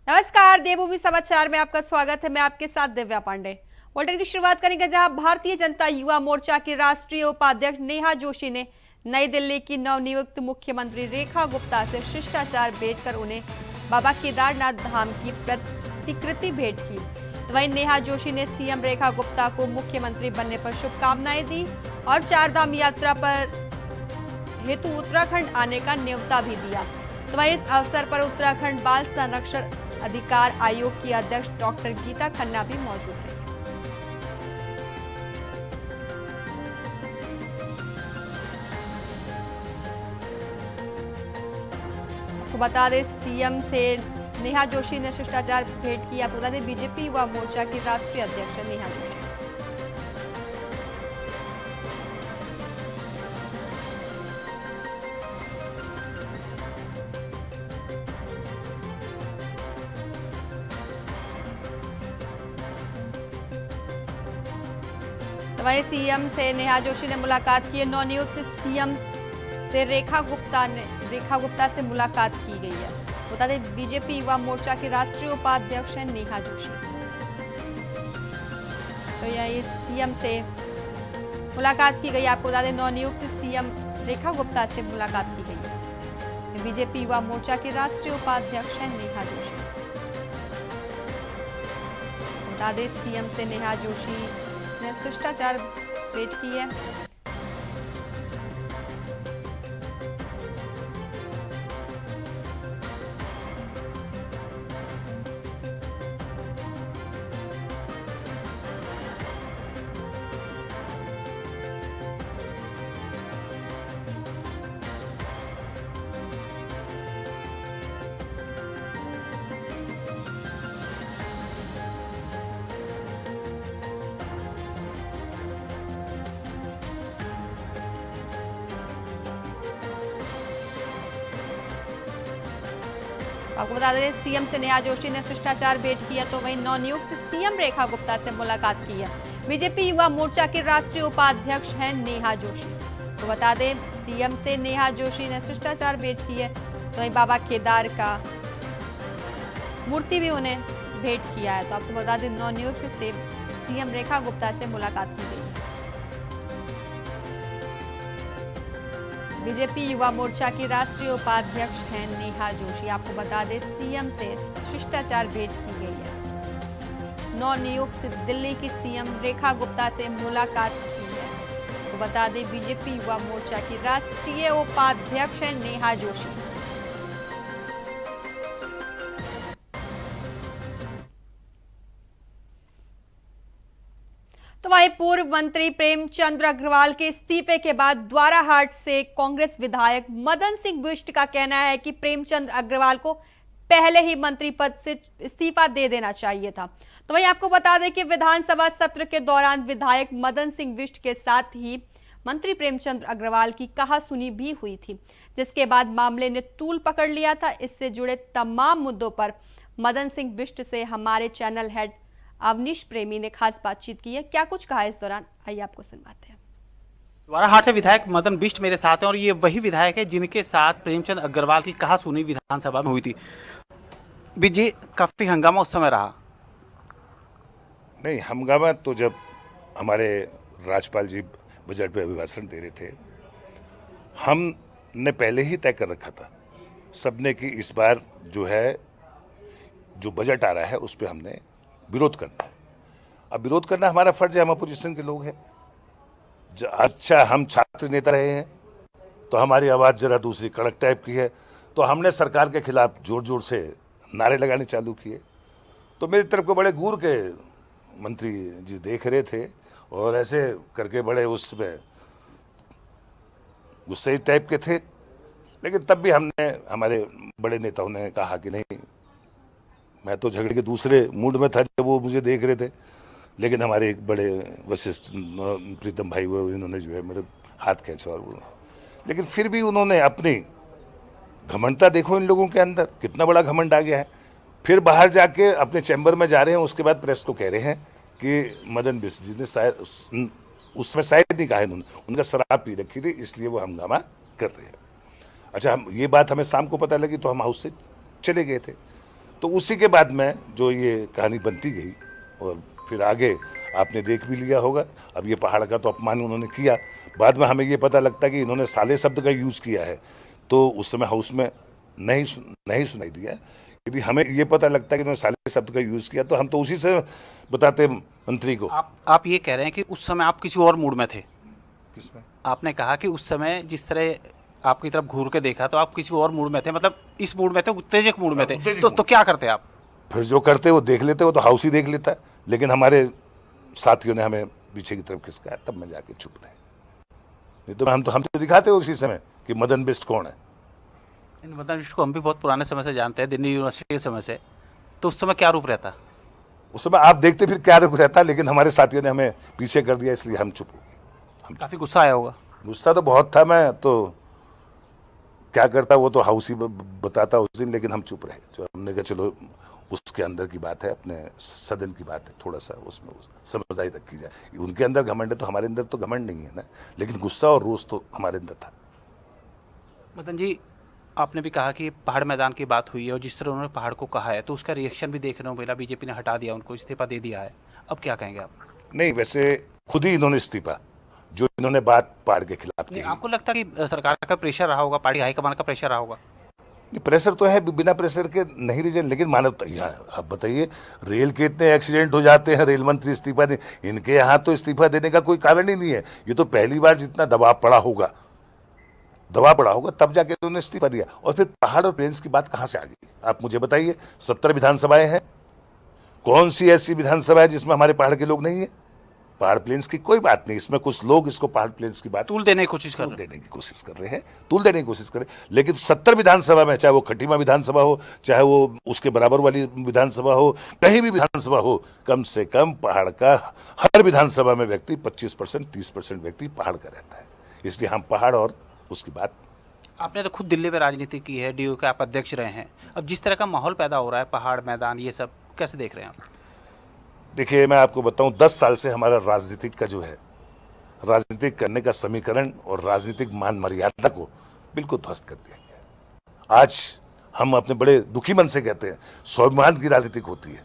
नमस्कार, देवभूमि समाचार में आपका स्वागत है। मैं आपके साथ दिव्या पांडे। बुलेटिन की शुरुआत करेंगे जहां भारतीय जनता युवा मोर्चा की राष्ट्रीय उपाध्यक्ष नेहा जोशी ने नई दिल्ली की नवनियुक्त मुख्यमंत्री रेखा गुप्ता से शिष्टाचार भेंटकर उन्हें बाबा केदारनाथ धाम की प्रतिकृति भेंट की। तो वहीं नेहा जोशी ने सीएम रेखा गुप्ता को मुख्यमंत्री बनने पर शुभकामनाएं दी और चारधाम यात्रा पर हेतु उत्तराखंड आने का न्योता भी दिया। तो वहीं इस अवसर पर उत्तराखंड बाल संरक्षण अधिकार आयोग की अध्यक्ष डॉक्टर गीता खन्ना भी मौजूद है। आपको बता दें, सीएम से नेहा जोशी ने शिष्टाचार भेंट की। आपको बता दें, बीजेपी युवा मोर्चा की राष्ट्रीय अध्यक्ष है नेहा जोशी। वहीं सीएम से नेहा जोशी ने मुलाकात की। नवनियुक्त सीएम से रेखा गुप्ता से मुलाकात की गई है। बता दें, बीजेपी युवा मोर्चा की राष्ट्रीय उपाध्यक्ष है नेहा जोशी। तो यह सीएम से मुलाकात की गई। आपको बता दें, नवनियुक्त सीएम रेखा गुप्ता से मुलाकात की गई है। बीजेपी युवा मोर्चा की राष्ट्रीय उपाध्यक्ष है नेहा जोशी। बता दें, सीएम से नेहा जोशी ने शिष्टाचार भेंट की है। आपको बता दें, सीएम से नेहा जोशी ने शिष्टाचार भेंट किया। तो वहीं नवनियुक्त सीएम रेखा गुप्ता से मुलाकात की है। बीजेपी युवा मोर्चा के राष्ट्रीय उपाध्यक्ष हैं नेहा जोशी। तो बता दें, सीएम से नेहा जोशी ने शिष्टाचार भेंट की है। तो वहीं बाबा केदार का मूर्ति भी उन्हें भेंट किया है। तो आपको बता दें, नवनियुक्त से सीएम रेखा गुप्ता से मुलाकात की गई है। बीजेपी युवा मोर्चा की राष्ट्रीय उपाध्यक्ष हैं नेहा जोशी। आपको बता दें, सीएम से शिष्टाचार भेंट की गई है। नवनियुक्त दिल्ली की सीएम रेखा गुप्ता से मुलाकात की है। तो बता दें, बीजेपी युवा मोर्चा की राष्ट्रीय उपाध्यक्ष हैं नेहा जोशी। तो वहीं पूर्व मंत्री प्रेमचंद अग्रवाल के इस्तीफे के बाद द्वाराहाट से कांग्रेस विधायक मदन सिंह बिष्ट का कहना है कि प्रेमचंद अग्रवाल को पहले ही मंत्री पद से इस्तीफा दे देना चाहिए था। तो वहीं आपको बता दें कि विधानसभा सत्र के दौरान विधायक मदन सिंह बिष्ट के साथ ही मंत्री प्रेमचंद अग्रवाल की कहासुनी भी हुई थी, जिसके बाद मामले ने तूल पकड़ लिया था। इससे जुड़े तमाम मुद्दों पर मदन सिंह बिष्ट से हमारे चैनल हेड अवनीश प्रेमी ने खास बातचीत की है। क्या कुछ कहा इस दौरान, आइए आपको सुनवाते हैं। द्वाराहाट से विधायक मदन बिष्ट मेरे साथ हैं और ये वही विधायक है जिनके साथ प्रेमचंद अग्रवाल की कहासुनी विधानसभा में हुई थी। जी, काफी हंगामा उस समय रहा। नहीं, हंगामा तो जब हमारे राज्यपाल जी बजट पे अभिभाषण दे रहे थे, हमने पहले ही तय कर रखा था सबने कि इस बार जो बजट आ रहा है उस पर हमने विरोध करना है। अब विरोध करना हमारा फर्ज है, हम अपोजिशन के लोग हैं। अच्छा, हम छात्र नेता रहे हैं तो हमारी आवाज़ जरा दूसरी कड़क टाइप की है, तो हमने सरकार के खिलाफ जोर जोर से नारे लगाने चालू किए। तो मेरी तरफ को बड़े गूर के मंत्री जी देख रहे थे और ऐसे करके बड़े उसमें गुस्से टाइप के थे। लेकिन तब भी हमारे बड़े नेताओं ने कहा कि नहीं, मैं तो झगड़े के दूसरे मूड में था जब वो मुझे देख रहे थे। लेकिन हमारे एक बड़े वशिष्ठ प्रीतम भाई वो इन्होंने मेरे हाथ खींचा और लेकिन फिर भी उन्होंने अपनी घमंडता, देखो इन लोगों के अंदर कितना बड़ा घमंड आ गया है। फिर बाहर जाके अपने चैम्बर में जा रहे हैं, उसके बाद प्रेस को कह रहे हैं कि मदन बिष्ट जी ने शायद उसमें शायद नहीं कहा इन्होंने, उनका शराब पी रखी थी इसलिए वो हंगामा कर रहे हैं। अच्छा, हम ये बात हमें शाम को पता लगी तो हम हाउस से चले गए थे। तो उसी के बाद में जो ये कहानी बनती गई और फिर आगे आपने देख भी लिया होगा। अब ये पहाड़ का तो अपमान उन्होंने किया, बाद में हमें ये पता लगता कि इन्होंने साले शब्द का यूज किया है, तो उस समय हाउस में नहीं सुनाई दिया। यदि हमें ये पता लगता कि इन्होंने साले शब्द का यूज किया तो हम तो उसी से बताते मंत्री को। आप ये कह रहे हैं कि उस समय आप किसी और मूड में थे। किसमें? आपने कहा कि उस समय जिस तरह आपकी तरफ घूर के देखा तो आप किसी और मूड में थे, मतलब इस मूड में थे, उत्तेजक मूड में थे, तो क्या करते आप? फिर जो करते वो देख लेते, वो तो हाउस ही देख लेता है। लेकिन हमारे साथियों ने हमें पीछे की तरफ खिसकाया, तब मैं जाके चुप रहे। नहीं तो हम तो दिखाते उसी समय कि मदन बिष्ट कौन है। इन मदन बिष्ट को हम भी बहुत पुराने समय से जानते हैं, दिल्ली यूनिवर्सिटी के समय से। तो उस समय क्या रूप रहता? उस समय आप देखते फिर क्या रूप रहता, लेकिन हमारे साथियों ने हमें पीछे कर दिया, इसलिए हम चुप हो गए। काफी गुस्सा आया होगा? गुस्सा तो बहुत था, मैं तो क्या करता वो तो हाउस ही बताता उस दिन, लेकिन हम चुप रहे। जो हमने कहा चलो उसके अंदर की बात है, अपने सदन की बात है, थोड़ा सा उसमें समझदारी रखी जाए। उनके अंदर घमंड है तो हमारे अंदर तो घमंड नहीं है ना, लेकिन गुस्सा और रोष तो हमारे अंदर था। मदन जी, आपने भी कहा कि पहाड़ मैदान की बात हुई है और जिस तरह उन्होंने पहाड़ को कहा है तो उसका रिएक्शन भी देखने को मिला। बीजेपी ने हटा दिया, उनको इस्तीफा दे दिया है। अब क्या कहेंगे आप? नहीं, वैसे खुद ही इन्होंने इस्तीफा, जो इन्होंने बात पहाड़ के खिलाफ की। आपको लगता है कि सरकार का प्रेशर रहा होगा, पार्टी हाईकमान का प्रेशर रहा होगा? प्रेशर तो है, बिना प्रेशर के नहीं रीजन, लेकिन मानवता यहाँ आप बताइए, रेल के इतने एक्सीडेंट हो जाते हैं, रेल मंत्री इस्तीफा दे, इनके यहाँ तो इस्तीफा देने का कोई कारण ही नहीं है। ये तो पहली बार जितना दबाव पड़ा होगा तब जाके उन्होंने इस्तीफा दिया। और फिर पहाड़ और प्लेन्स की बात कहाँ से आ गई, आप मुझे बताइए। 70 विधानसभाएं हैं, कौन सी ऐसी विधानसभा है जिसमें हमारे पहाड़ के लोग नहीं है? पहाड़ प्लेन्स की कोई बात नहीं, इसमें कुछ लोग इसको पहाड़ प्लेन्स की बात तूल देने की कोशिश कर रहे हैं, लेकिन 70 विधानसभा में, चाहे वो खटीमा विधानसभा हो, चाहे वो उसके बराबर वाली विधानसभा हो, कहीं भी विधानसभा हो, कम से कम पहाड़ का हर विधानसभा में व्यक्ति 25% 30% व्यक्ति पहाड़ का रहता है। इसलिए हम पहाड़ और उसकी बात। आपने तो खुद दिल्ली में राजनीति की है, डीयू के आप अध्यक्ष रहे हैं। अब जिस तरह का माहौल पैदा हो रहा है, पहाड़ मैदान ये सब कैसे देख रहे हैं आप? देखिए, मैं आपको बताऊं, 10 साल से हमारा राजनीतिक का जो है, राजनीतिक करने का समीकरण और राजनीतिक मान मर्यादा को बिल्कुल ध्वस्त कर दिया गया। आज हम अपने बड़े दुखी मन से कहते हैं, स्वाभिमान की राजनीतिक होती है,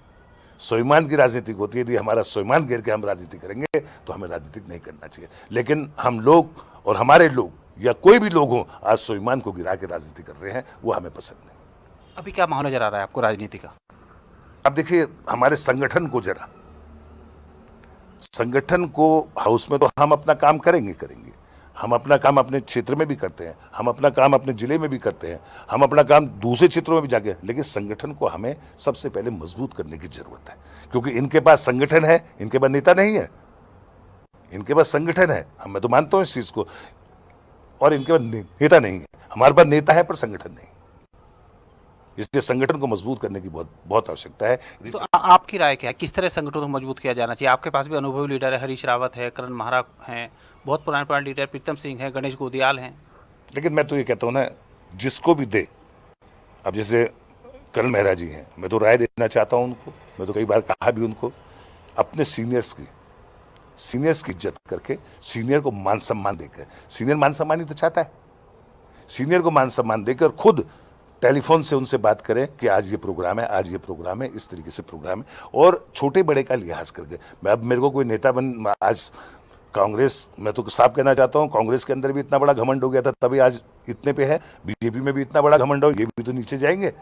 स्वाभिमान की राजनीतिक होती है। यदि हमारा स्वाभिमान गिर के हम राजनीति करेंगे तो हमें राजनीतिक नहीं करना चाहिए। लेकिन हम लोग और हमारे लोग या कोई भी लोग हों, आज स्वाभिमान को गिरा के राजनीति कर रहे हैं, वो हमें पसंद नहीं। अभी क्या माहौल नजर आ रहा है आपको राजनीति का? अब देखिए, हमारे संगठन को जरा, संगठन को हाउस में तो हम अपना काम करेंगे, हम अपना काम अपने क्षेत्र में भी करते हैं, हम अपना काम अपने जिले में भी करते हैं, हम अपना काम दूसरे क्षेत्रों में भी जाके, लेकिन संगठन को हमें सबसे पहले मजबूत करने की जरूरत है। क्योंकि इनके पास संगठन है, इनके पास नेता नहीं है। इनके पास संगठन है, मैं तो मानता हूं इस चीज को, और इनके पास नेता नहीं है। हमारे पास नेता है पर संगठन नहीं। इसलिए संगठन को मजबूत करने की बहुत आवश्यकता है। तो आपकी राय क्या है, किस तरह संगठन को मजबूत किया जाना चाहिए? आपके पास भी अनुभवी लीडर है, हरीश रावत है, करण महारा हैं, बहुत पुराने लीडर प्रीतम सिंह है, गणेश गोदियाल हैं। लेकिन मैं तो ये कहता हूँ ना, जिसको भी दे, अब जैसे करण मेहरा जी हैं, मैं तो राय देना चाहता हूँ उनको। मैं तो कई बार कहा भी उनको, अपने सीनियर्स की इज्जत करके, सीनियर को मान सम्मान देकर, सीनियर मान सम्मान ही तो चाहता है, सीनियर को मान सम्मान देकर खुद टेलीफोन से उनसे बात करें कि आज ये प्रोग्राम है, आज ये प्रोग्राम है, इस तरीके से प्रोग्राम है, और छोटे बड़े का लिहाज करके। मैं अब मेरे को कोई नेता आज कांग्रेस, मैं तो साफ कहना चाहता हूं, कांग्रेस के अंदर भी इतना बड़ा घमंड हो गया था, तभी आज इतने पे है। बीजेपी में भी इतना बड़ा घमंड हो, ये भी तो नीचे जाएंगे।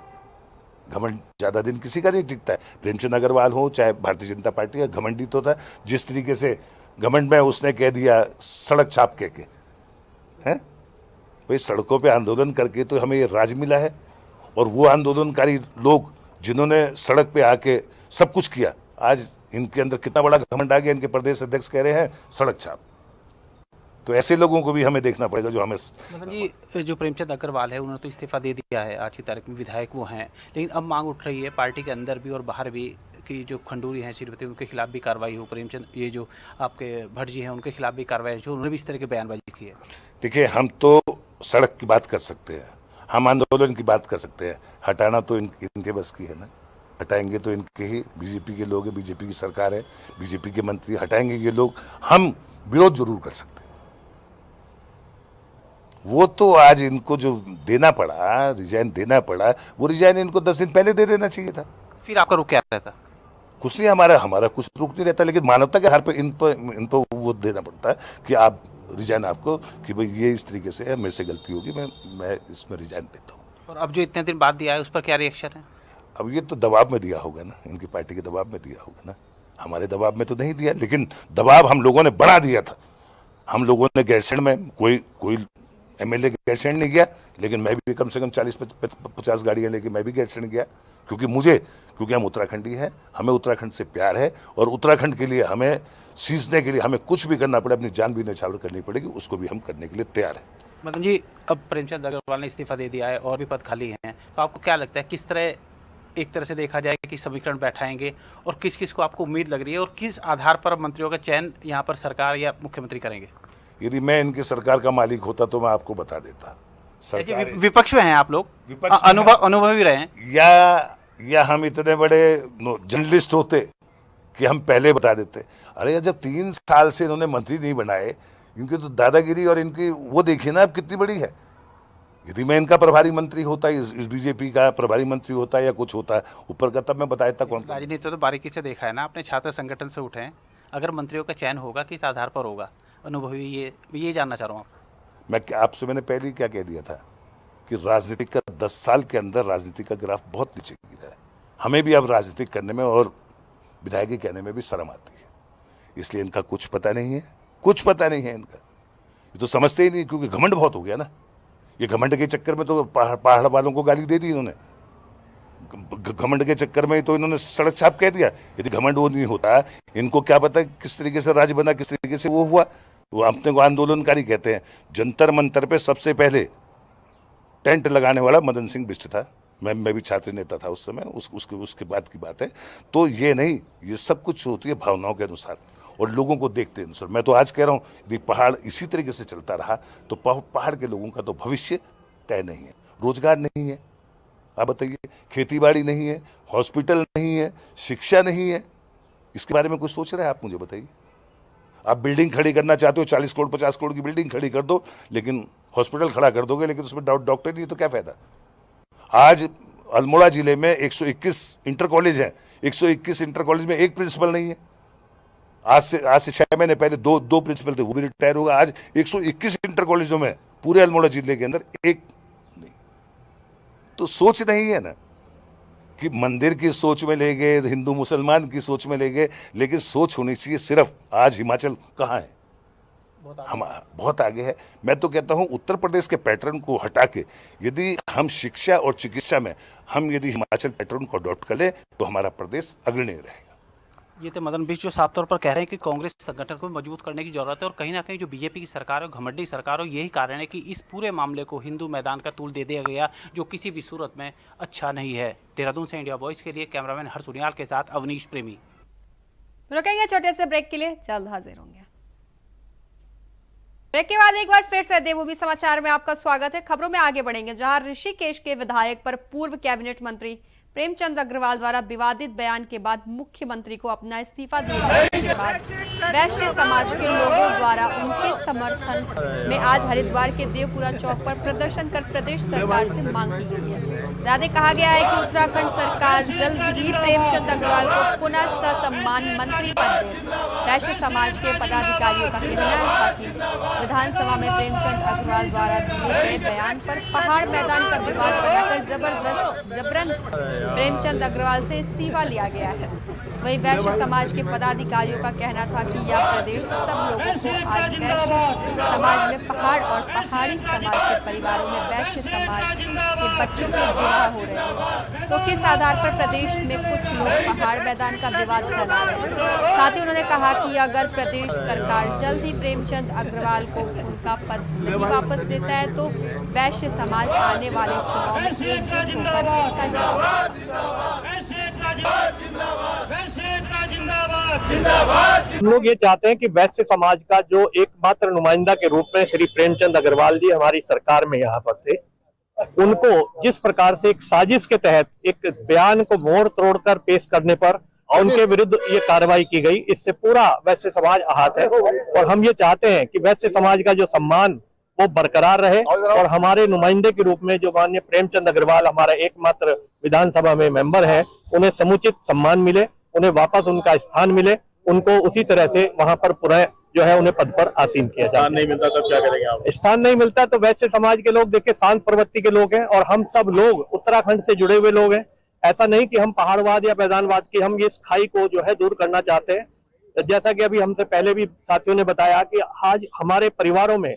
घमंड ज्यादा दिन किसी का नहीं टिकता है। प्रेमचंद अग्रवाल हो चाहे भारतीय जनता पार्टी का, घमंडी तो था। जिस तरीके से घमंड में उसने कह दिया सड़क छाप के हैं, भाई सड़कों पे आंदोलन करके तो हमें ये राज मिला है। और वो आंदोलनकारी लोग जिन्होंने सड़क पे आके सब कुछ किया, आज इनके अंदर कितना बड़ा घमंड आ गया। इनके प्रदेश अध्यक्ष कह रहे हैं सड़क छाप। तो ऐसे लोगों को भी हमें देखना पड़ेगा जो हमें। जी, जो प्रेमचंद अग्रवाल है उन्होंने तो इस्तीफा दे दिया है, आज की तारीख में विधायक वो हैं, लेकिन अब मांग उठ रही है पार्टी के अंदर भी और बाहर भी कि जो खंडूरी हैं श्रीमती, उनके खिलाफ भी कार्रवाई हो। प्रेमचंद, ये जो आपके भट्ट जी हैं, उनके खिलाफ भी कार्रवाई हो। उन्होंने भी इस तरह की बयानबाजी की है। देखिए, हम तो सड़क की बात कर सकते हैं, हम आंदोलन की बात कर सकते हैं, हटाना तो इनके बस की है ना। हटाएंगे तो इनके ही बीजेपी के लोग हैं, बीजेपी की सरकार है, बीजेपी के मंत्री हटाएंगे ये लोग। हम विरोध जरूर कर सकते हैं, वो तो आज इनको जो देना पड़ा, रिजाइन देना पड़ा, वो रिजाइन इनको 10 दिन पहले दे देना चाहिए था। फिर आपका रुख क्या रहता? कुछ नहीं, हमारा कुछ रुक नहीं रहता, लेकिन मानवता के हार पे इन पर वो देना पड़ता है कि आप रिजाइन, आपको कि भाई ये इस तरीके से है, मेरे से गलती होगी, मैं इसमें रिजाइन देता हूँ। और अब जो इतने दिन बाद दिया है उस पर क्या रिएक्शन है? अब ये तो दबाव में दिया होगा ना, इनकी पार्टी के दबाव में दिया होगा ना, हमारे दबाव में तो नहीं दिया, लेकिन दबाव हम लोगों ने बढ़ा दिया था। हम लोगों ने गैरसैंण में कोई एमएलए गैरसैंण नहीं गया, लेकिन मैं भी कम से कम 40-50 गाड़ियां लेके मैं भी गैरसैंण गया, क्योंकि हम उत्तराखंडी हैं, हमें उत्तराखंड से प्यार है, और उत्तराखंड के लिए हमें सींचने के लिए हमें कुछ भी करना पड़े, अपनी जान भी न्यौछावर करनी पड़ेगी, उसको भी हम करने के लिए तैयार हैं। मदन जी, अब प्रेमचंद अग्रवाल ने इस्तीफा दे दिया है और भी पद खाली हैं, तो आपको क्या लगता है किस तरह, एक तरह से देखा जाए कि समीकरण बैठाएंगे और किस किस को आपको उम्मीद लग रही है और किस आधार पर मंत्रियों का चयन यहाँ पर सरकार या मुख्यमंत्री करेंगे? यदि मैं इनकी सरकार का मालिक होता तो मैं आपको बता देता। सरकार विपक्ष में हैं आप लोग, अनुभवी रहे हैं, या हम इतने बड़े जर्नलिस्ट होते कि हम पहले बता देते। अरे जब 3 साल से इन्होंने मंत्री नहीं बनाए, इनकी तो दादागिरी और इनकी वो देखिए ना अब कितनी बड़ी है। यदि मैं इनका प्रभारी मंत्री होता, इस बीजेपी का प्रभारी मंत्री होता या कुछ होता ऊपर का, तब मैं बता देता। कौन राजनीति तो बारीकी से देखा है ना, अपने छात्र संगठन से उठे हैं, अगर मंत्रियों का चयन होगा किस आधार पर होगा, अनुभवी, ये जानना चाह रहा हूँ आप। आपसे मैंने पहले ही क्या कह दिया था कि राजनीति का 10 साल के अंदर राजनीति का ग्राफ बहुत नीचे गिरा है। हमें भी अब राजनीति करने में और विधायकी कहने में भी शर्म आती है, इसलिए इनका कुछ पता नहीं है, इनका ये तो समझते ही नहीं, क्योंकि घमंड बहुत हो गया ना। ये घमंड के चक्कर में तो पहाड़ वालों को गाली दे दी इन्होंने, घमंड के चक्कर में तो इन्होंने सड़क छाप कह दिया। यदि घमंड वो नहीं होता, इनको क्या पता किस तरीके से राज्य बना, किस तरीके से वो हुआ। वो अपने को आंदोलनकारी कहते हैं। जंतर मंतर पे सबसे पहले टेंट लगाने वाला मदन सिंह बिष्ट था, मैं भी छात्र नेता था उस समय, उसके बाद की बात है। तो ये नहीं, ये सब कुछ होती है भावनाओं के अनुसार और लोगों को देखते अनुसार। मैं तो आज कह रहा हूँ, यदि पहाड़ इसी तरीके से चलता रहा तो पहाड़ के लोगों का तो भविष्य तय नहीं है। रोजगार नहीं है, आप बताइए, खेती बाड़ी नहीं है, हॉस्पिटल नहीं है, शिक्षा नहीं है, इसके बारे में कुछ सोच रहे हैं आप? मुझे बताइए। आप बिल्डिंग खड़ी करना चाहते हो, 40 करोड़ 50 करोड़ की बिल्डिंग खड़ी कर दो, लेकिन हॉस्पिटल खड़ा कर दोगे, लेकिन उसमें डॉक्टर नहीं है तो क्या फायदा? आज अल्मोड़ा जिले में 121 इंटर कॉलेज हैं, 121 इंटर कॉलेज में एक प्रिंसिपल नहीं है। आज से 6 महीने पहले दो प्रिंसिपल थे, वो भी रिटायर होगा। आज 121 इंटर कॉलेजों में पूरे अल्मोड़ा जिले के अंदर एक नहीं। तो सोच नहीं है ना कि मंदिर की सोच में ले गए, हिंदू मुसलमान की सोच में ले गए, लेकिन सोच होनी चाहिए सिर्फ। आज हिमाचल कहाँ है? हम बहुत आगे है। मैं तो कहता हूं उत्तर प्रदेश के पैटर्न को हटा के यदि हम शिक्षा और चिकित्सा में हम यदि हिमाचल पैटर्न को अडॉप्ट कर ले तो हमारा प्रदेश अग्रणी रहेगा। ये तो मदन बिष्ट जो साफ तौर पर कह रहे हैं कि कांग्रेस संगठन को मजबूत करने की जरूरत है और कहीं ना कहीं जो बीजेपी की सरकार है, घमंडी सरकार हो, यही कारण है कि इस पूरे मामले को हिंदू मैदान का तूल दे दिया गया, जो किसी भी सूरत में अच्छा नहीं है। देहरादून से इंडिया वॉइस के लिए कैमरामैन हर्ष उनियाल के साथ अवनीश प्रेमी। रुकेंगे छोटे से ब्रेक के लिए, जल्द हाजिर होंगे। ब्रेक के बाद एक बार फिर से देवभूमि समाचार में आपका स्वागत है। खबरों में आगे बढ़ेंगे, जहां ऋषिकेश के विधायक पर पूर्व कैबिनेट मंत्री प्रेमचंद अग्रवाल द्वारा विवादित बयान के बाद मुख्यमंत्री को अपना इस्तीफा दिए जाने के बाद वैश्य समाज के लोगों द्वारा उनके समर्थन में आज हरिद्वार के देवपुरा चौक पर प्रदर्शन कर प्रदेश सरकार से मांग की गई है। राधे कहा गया है कि उत्तराखंड सरकार जल्द ही प्रेमचंद अग्रवाल को पुनः ससम्मान मंत्री पद दे। वैश्य समाज के पदाधिकारियों का कहना था कि विधानसभा में प्रेमचंद अग्रवाल द्वारा दिए गए बयान पर पहाड़ मैदान का विवाद बनाकर जबरन प्रेमचंद अग्रवाल से इस्तीफा लिया गया है। वहीं वैश्य समाज के पदाधिकारियों का कहना था कि यह प्रदेश सब लोगों को आज वैश्य समाज में पहाड़ और पहाड़ी समाज के परिवारों में वैश्य समाज के बच्चों के विवाह हो रहे हैं, तो किस आधार पर प्रदेश में कुछ लोग पहाड़ मैदान का विवाद फैला रहे हैं। साथ ही उन्होंने कहा कि अगर प्रदेश सरकार जल्द ही प्रेमचंद अग्रवाल को उनका पद नहीं वापस देता है तो वैश्य समाज आने वाले चुनाव में एकजुट होकर इसका जवाब। हम लोग ये चाहते हैं कि वैश्य समाज का जो एकमात्र नुमाइंदा के रूप में श्री प्रेमचंद अग्रवाल जी हमारी सरकार में यहाँ पर थे, उनको जिस प्रकार से एक साजिश के तहत एक बयान को मोड़ तोड़कर पेश करने पर उनके विरुद्ध ये कार्रवाई की गई, इससे पूरा वैश्य समाज आहत है। और हम ये चाहते हैं कि वैश्य समाज का जो सम्मान वो बरकरार रहे और हमारे नुमाइंदे के रूप में जो माननीय प्रेमचंद अग्रवाल हमारा एकमात्र विधानसभा में मेंबर है, उन्हें समुचित सम्मान मिले, उन्हें वापस उनका स्थान मिले, उनको उसी तरह से वहां पर पुनः जो है उन्हें पद पर आसीन किया जाए। नहीं मिलता तब क्या करेंगे आप? स्थान नहीं मिलता तो वैश्य समाज के लोग देखिए शांत प्रवृत्ति के लोग हैं और हम सब लोग उत्तराखंड से जुड़े हुए लोग हैं। ऐसा नहीं कि हम पहाड़वाद या मैदानवाद की हम इस खाई को जो है दूर करना चाहते हैं। जैसा कि अभी हमसे पहले भी साथियों ने बताया कि आज हमारे परिवारों में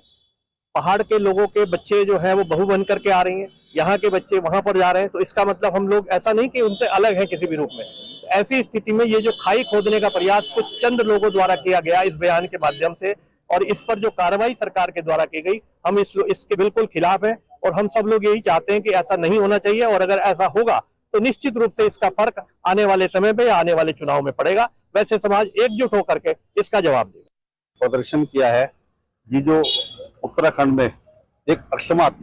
पहाड़ के लोगों के बच्चे जो है वो बहू बन करके आ रही हैं, यहाँ के बच्चे वहां पर जा रहे हैं, तो इसका मतलब हम लोग ऐसा नहीं कि उनसे अलग है किसी भी रूप में। ऐसी स्थिति में ये जो खाई खोदने का प्रयास कुछ चंद लोगों द्वारा किया गया इस बयान के माध्यम से, और इस पर जो कार्रवाई सरकार के द्वारा की गई, हम इसके बिल्कुल खिलाफ हैं और हम सब लोग यही चाहते हैं कि ऐसा नहीं होना चाहिए। और अगर ऐसा होगा तो निश्चित रूप से इसका फर्क आने वाले समय में या आने वाले चुनाव में पड़ेगा। वैसे समाज एकजुट होकर के इसका जवाब देगा। प्रदर्शन किया है, ये जो उत्तराखंड में एक अकस्मात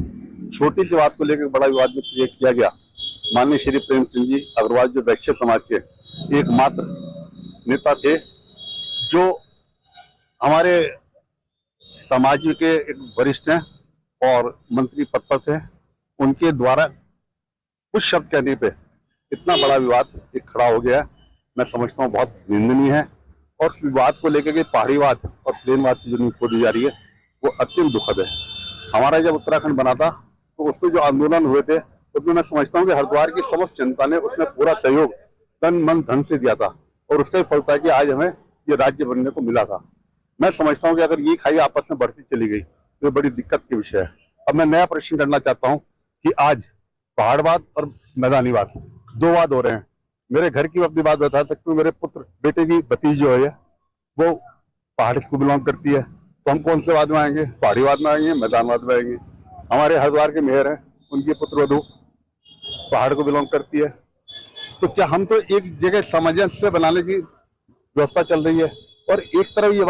छोटी सी बात को लेकर बड़ा विवाद में क्रिएट किया गया। माननीय श्री प्रेमचंद जी अग्रवाल जो वैश्य समाज के एकमात्र नेता थे, जो हमारे समाज के एक वरिष्ठ हैं और मंत्री पद पर थे, उनके द्वारा कुछ शब्द कहने पे इतना बड़ा विवाद एक खड़ा हो गया, मैं समझता हूँ बहुत निंदनीय है। और इस विवाद को लेकर के पहाड़ीवाद और प्लेनवाद की जो नींव खोदी जा रही है वो अत्यंत दुखद है। हमारा जब उत्तराखंड बना था तो उसमें जो आंदोलन हुए थे उसमें मैं समझता हूँ कि हरिद्वार की समस्त जनता ने उसमें पूरा सहयोग तन मन धन से दिया था और उसका ही फल था कि आज हमें ये राज्य बनने को मिला था। मैं समझता हूँ कि अगर ये खाई आपस में बढ़ती चली गई तो बड़ी दिक्कत के विषय है। अब मैं नया प्रश्न करना चाहता हूँ कि आज पहाड़वाद और मैदानीवाद दो वाद हो रहे हैं। मेरे घर की अपनी बात बता सकती हूँ, मेरे पुत्र बेटे की भतीज जो है वो पहाड़ को बिलोंग करती है, तो हम कौन से वाद में आएंगे? पहाड़ीवाद में आएंगे, मैदानवाद में आएंगे। हमारे हरिद्वार के मेयर हैं, उनकी पुत्रवधू पहाड़ को बिलोंग करती है, तो क्या हम तो एक जगह सामंजस्य बनाने की व्यवस्था चल रही है और एक तरफ ये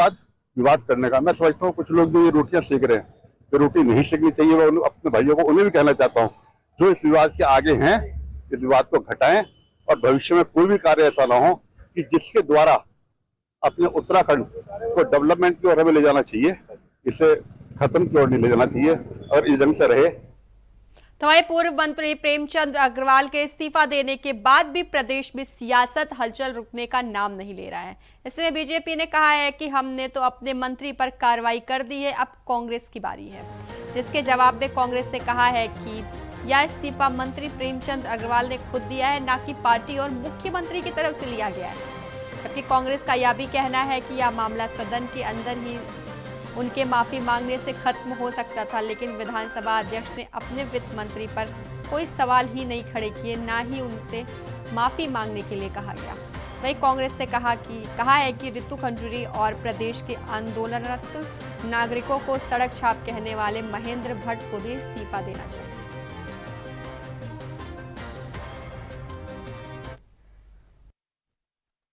विवाद करने का। मैं समझता हूँ कुछ लोग जो ये रोटियां सेक रहे हैं, तो रोटी नहीं सेकनी चाहिए। मैं अपने भाइयों को उन्हें भी कहना चाहता हूँ जो इस विवाद के आगे हैं, इस विवाद को घटाएं और भविष्य में कोई भी कार्य ऐसा ना हो कि जिसके द्वारा अपने उत्तराखंड को डेवलपमेंट की ओर हमें ले जाना चाहिए, इसे खत्म की ओर नहीं ले जाना चाहिए और इस ढंग से रहे। तो वहीं पूर्व मंत्री प्रेमचंद अग्रवाल के इस्तीफा देने के बाद भी प्रदेश में सियासत हलचल रुकने का नाम नहीं ले रहा है। इसमें बीजेपी ने कहा है कि हमने तो अपने मंत्री पर कार्रवाई कर दी है, अब कांग्रेस की बारी है। जिसके जवाब में कांग्रेस ने कहा है कि यह इस्तीफा मंत्री प्रेमचंद अग्रवाल ने खुद दिया है, ना कि पार्टी और मुख्यमंत्री की तरफ से लिया गया है। जबकि कांग्रेस का यह भी कहना है कि यह मामला सदन के अंदर ही उनके माफी मांगने से खत्म हो सकता था, लेकिन विधानसभा अध्यक्ष ने अपने वित्त मंत्री पर कोई सवाल ही नहीं खड़े किए, ना ही उनसे माफी मांगने के लिए कहा गया। वहीं कांग्रेस ने कहा है कि रितु खंडूरी और प्रदेश के आंदोलनरत नागरिकों को सड़क छाप कहने वाले महेंद्र भट्ट को भी इस्तीफा देना चाहिए।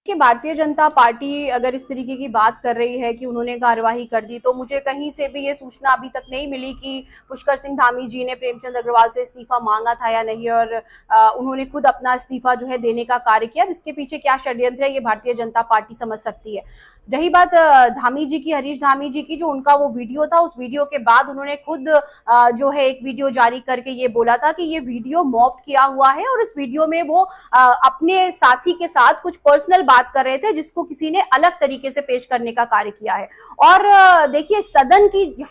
कि भारतीय जनता पार्टी अगर इस तरीके की बात कर रही है कि उन्होंने कार्यवाही कर दी, तो मुझे कहीं से भी ये सूचना अभी तक नहीं मिली कि पुष्कर सिंह धामी जी ने प्रेमचंद अग्रवाल से इस्तीफा मांगा था या नहीं, और उन्होंने खुद अपना इस्तीफा जो है देने का कार्य किया। इसके पीछे क्या षड्यंत्र है ये भारतीय जनता पार्टी समझ सकती है। रही बात धामी जी की, हरीश धामी जी की, जो उनका वो वीडियो था, उस वीडियो के बाद उन्होंने खुद जो है एक वीडियो जारी करके ये बोला था कि ये वीडियो मॉफ्ट किया हुआ है और इस वीडियो में वो अपने साथी के साथ कुछ पर्सनल बात कर रहे थे जिसको किसी ने अलग तरीके से पेश करने का कार्य किया है। और देखिए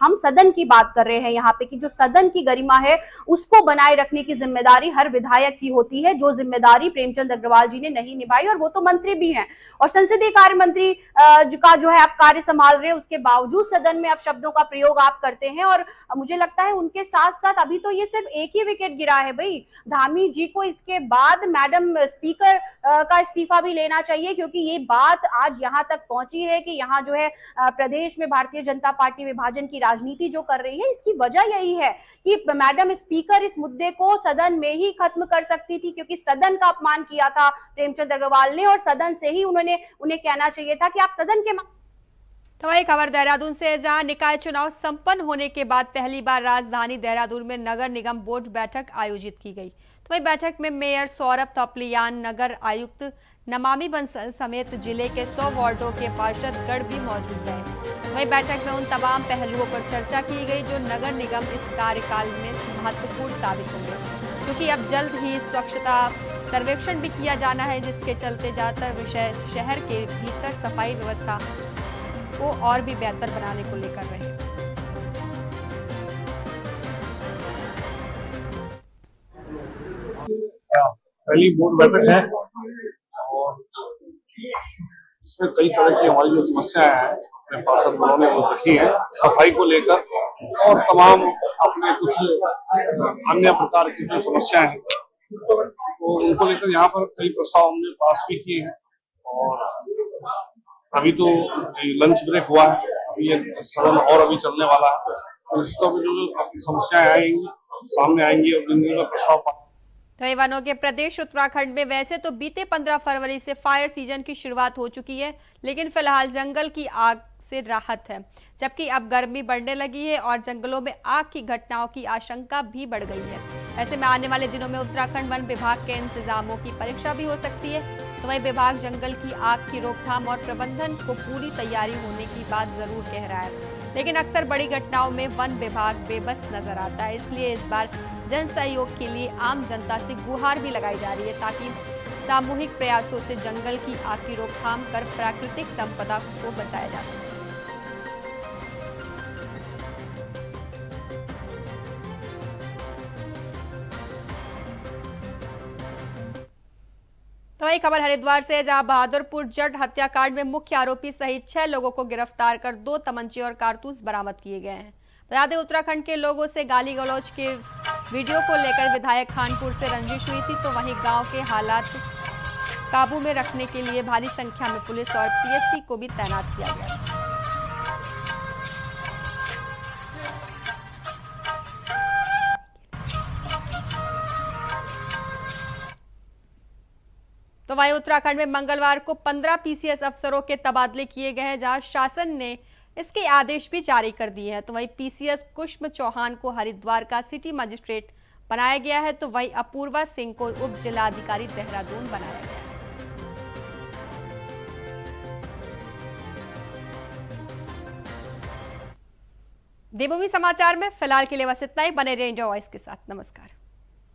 हम सदन की बात कर रहे हैं यहाँ पे कि जो सदन की गरिमा है उसको बनाए रखने की जिम्मेदारी हर विधायक की होती है, जो जिम्मेदारी प्रेमचंद अग्रवाल जी ने नहीं निभाई, और वो तो मंत्री भी हैं और संसदीय कार्य मंत्री का जो है आप कार्य संभाल रहे हैं, उसके बावजूद सदन में आप शब्दों का प्रयोग आप करते हैं। और मुझे लगता है उनके साथ साथ अभी तो ये सिर्फ एक ही विकेट गिरा है भाई, धामी जी को इसके बाद मैडम स्पीकर का इस्तीफा भी लेना चाहिए, क्योंकि ये बात आज यहाँ तक पहुंची है कि यहाँ जो है प्रदेश में भारतीय जनता पार्टी विभाजन की राजनीति जो कर रही है, इसकी वजह यही है कि मैडम स्पीकर इस मुद्दे को सदन में ही खत्म कर सकती थी, क्योंकि सदन का अपमान किया था प्रेमचंद अग्रवाल ने और सदन से ही उन्हें कहना चाहिए था कि आप सदन के। तो वही खबर देहरादून से, जहां निकाय चुनाव संपन्न होने के बाद पहली बार राजधानी देहरादून में नगर निगम बोर्ड बैठक आयोजित की गई। तो वही बैठक में मेयर सौरभ थपलियान, नगर आयुक्त नमामि बंसल समेत जिले के 100 वार्डों के पार्षदगण भी मौजूद रहे। वही बैठक में उन तमाम पहलुओं पर चर्चा की गई जो नगर निगम इस कार्यकाल में महत्वपूर्ण साबित होंगे, क्योंकि अब जल्द ही स्वच्छता सर्वेक्षण भी किया जाना है, जिसके चलते ज्यादातर विषय शहर के भीतर सफाई व्यवस्था को और भी बेहतर बनाने को लेकर रहे। पहली बोर्ड बैठक है और इसमें कई तरह की हमारी जो समस्याएं हैं अपने पार्षद बलों ने वो रखी है, सफाई को लेकर और तमाम अपने कुछ अन्य प्रकार की जो समस्याएं हैं तो उनको लेकर यहाँ पर कई प्रस्ताव हमने पास भी किए हैं। और अभी तो लंच ब्रेक हुआ है, अभी ये सदन और अभी चलने वाला है, तो रिश्तों में जो अपनी समस्याएं आएंगी सामने आएंगी और जिनका प्रस्ताव। तो वनों के प्रदेश उत्तराखंड में वैसे तो बीते 15 फरवरी से फायर सीजन की शुरुआत हो चुकी है, लेकिन फिलहाल जंगल की आग से राहत है, जबकि अब गर्मी बढ़ने लगी है और जंगलों में आग की घटनाओं की आशंका भी बढ़ गई है। ऐसे में आने वाले दिनों में उत्तराखंड वन विभाग के इंतजामों की परीक्षा भी हो सकती है। तो वही विभाग जंगल की आग की रोकथाम और प्रबंधन को पूरी तैयारी होने की बात जरूर कह रहा है, लेकिन अक्सर बड़ी घटनाओं में वन विभाग बेबस नजर आता है। इसलिए इस बार जन सहयोग के लिए आम जनता से गुहार भी लगाई जा रही है, ताकि सामूहिक प्रयासों से जंगल की आग की रोकथाम कर प्राकृतिक संपदा को बचाया जा सके। तो एक खबर हरिद्वार से, जहां बहादुरपुर जट हत्याकांड में मुख्य आरोपी सहित 6 लोगों को गिरफ्तार कर 2 तमंचे और कारतूस बरामद किए गए हैं। बता दें, उत्तराखंड के लोगों से गाली गलौज के वीडियो को लेकर विधायक खानपुर से रंजिश हुई थी, तो वहीं गांव के हालात काबू में रखने के लिए भारी संख्या में पुलिस और पीएससी को भी तैनात किया गया था। तो वहीं उत्तराखंड में मंगलवार को 15 पीसीएस अफसरों के तबादले किए गए हैं, जहां शासन ने इसके आदेश भी जारी कर दिए हैं। तो वहीं पीसीएस कुष्म चौहान को हरिद्वार का सिटी मजिस्ट्रेट बनाया गया है, तो वहीं अपूर्वा सिंह को उप जिलाधिकारी देहरादून बनाया गया है। देवभूमि समाचार में फिलहाल के लिए बस इतना ही। बने रहें इंडिया वॉइस के साथ। नमस्कार।